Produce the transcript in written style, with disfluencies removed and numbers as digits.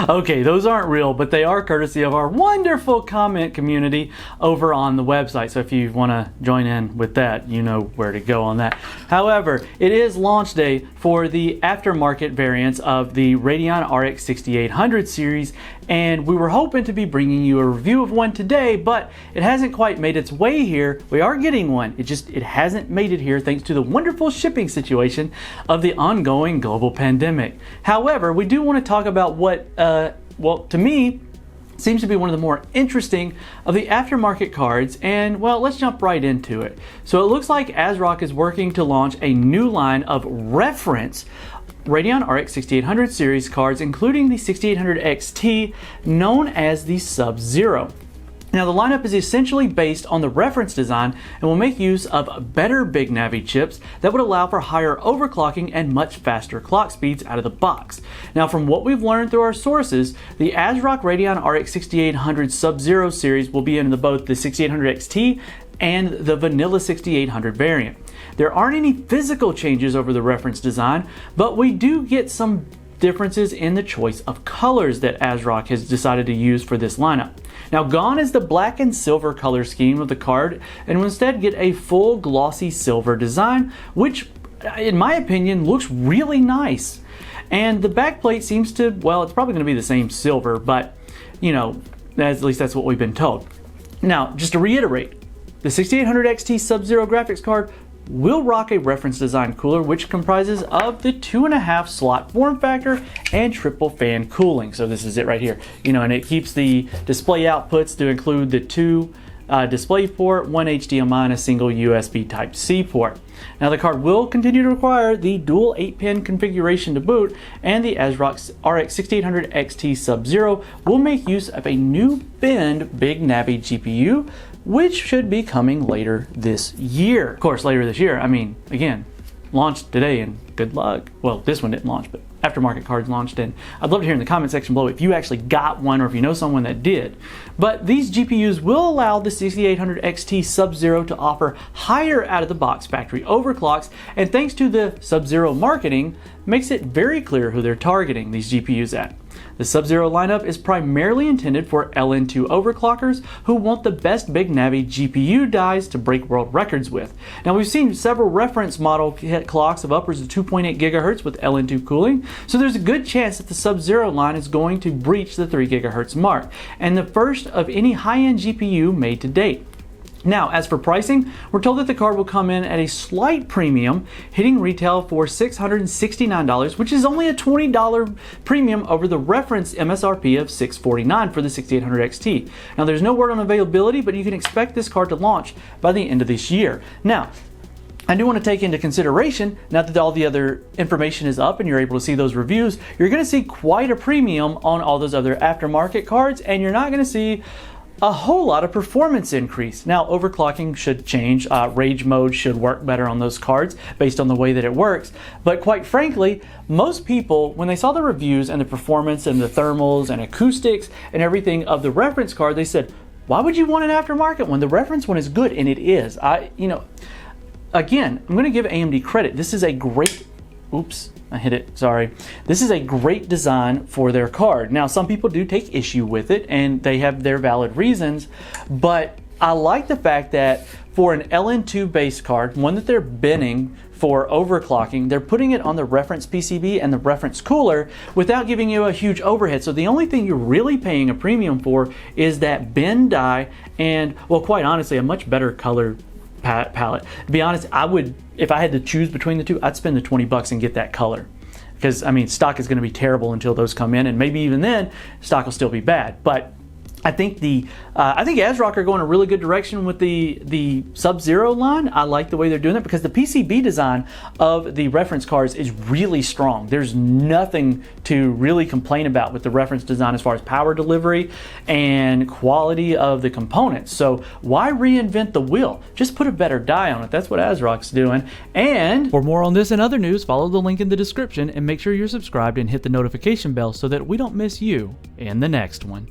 Okay, those aren't real, but they are courtesy of our wonderful comment community over on the website. So if you want to join in with that, you know where to go on that. However, it is launch day for the aftermarket variants of the Radeon RX 6800 series, and we were hoping to be bringing you a review of one today, but it hasn't quite made its way here. We are getting one. It hasn't made it here thanks to the wonderful shipping situation of the ongoing global pandemic. However, we do want to talk about what, well, to me, seems to be one of the more interesting of the aftermarket cards, and well, let's jump right into it. So it looks like ASRock is working to launch a new line of reference Radeon RX 6800 series cards, including the 6800 XT, known as the Sub-Zero. Now, the lineup is essentially based on the reference design and will make use of better Big Navi chips that would allow for higher overclocking and much faster clock speeds out of the box. Now, from what we've learned through our sources, the ASRock Radeon RX 6800 Sub-Zero series will be in both the 6800 XT and the vanilla 6800 variant. There aren't any physical changes over the reference design, but we do get some differences in the choice of colors that ASRock has decided to use for this lineup. Now, gone is the black and silver color scheme of the card, and we'll instead get a full glossy silver design, which in my opinion looks really nice. And the backplate seems to, well, it's probably going to be the same silver, but you know, at least that's what we've been told. Now, just to reiterate, the 6800 XT Sub-Zero graphics card will rock a reference design cooler, which comprises of the 2.5 slot form factor and triple fan cooling. So this is it right here, you know, and it keeps the display outputs to include the 2 display port, 1 HDMI, and a single USB Type-C port. Now, the card will continue to require the dual 8-pin configuration to boot, and the ASRock RX 6800 XT Sub-Zero will make use of a new binned Big Navi GPU, which should be coming later this year. Of course, later this year, I mean, again, launched today, and good luck. Well, this one didn't launch, but aftermarket cards launched, and I'd love to hear in the comment section below if you actually got one or if you know someone that did. But these GPUs will allow the 6800 XT Sub-Zero to offer higher out-of-the-box factory overclocks, and thanks to the Sub-Zero marketing, makes it very clear who they're targeting these GPUs at. The Sub-Zero lineup is primarily intended for LN2 overclockers who want the best Big Navi GPU dies to break world records with. Now, we've seen several reference model clocks of upwards of 2.8 gigahertz with LN2 cooling, so there's a good chance that the Sub-Zero line is going to breach the 3 gigahertz mark, and the first of any high-end GPU made to date. Now, as for pricing, we're told that the card will come in at a slight premium, hitting retail for $669, which is only a $20 premium over the reference MSRP of $649 for the 6800 XT. Now, there's no word on availability, but you can expect this card to launch by the end of this year. Now, I do want to take into consideration, now that all the other information is up and you're able to see those reviews, you're going to see quite a premium on all those other aftermarket cards, and you're not going to see a whole lot of performance increase. Now, overclocking should change. Rage mode should work better on those cards based on the way that it works. But quite frankly, most people, when they saw the reviews and the performance and the thermals and acoustics and everything of the reference card, they said, why would you want an aftermarket one? The reference one is good, and it is. Again, I'm going to give AMD credit. This is a great, oops, I hit it, sorry. This is a great design for their card. Now, some people do take issue with it, and they have their valid reasons, but I like the fact that for an LN2 base card, one that they're binning for overclocking, they're putting it on the reference PCB and the reference cooler without giving you a huge overhead. So the only thing you're really paying a premium for is that bin die and, well, quite honestly, a much better color palette. To be honest, I would, if I had to choose between the two, I'd spend the $20 and get that color. Because, I mean, stock is going to be terrible until those come in, and maybe even then, stock will still be bad. But I think ASRock are going a really good direction with the Sub-Zero line. I like the way they're doing it because the PCB design of the reference cards is really strong. There's nothing to really complain about with the reference design as far as power delivery and quality of the components. So why reinvent the wheel? Just put a better die on it. That's what ASRock's doing. And for more on this and other news, follow the link in the description and make sure you're subscribed and hit the notification bell so that we don't miss you in the next one.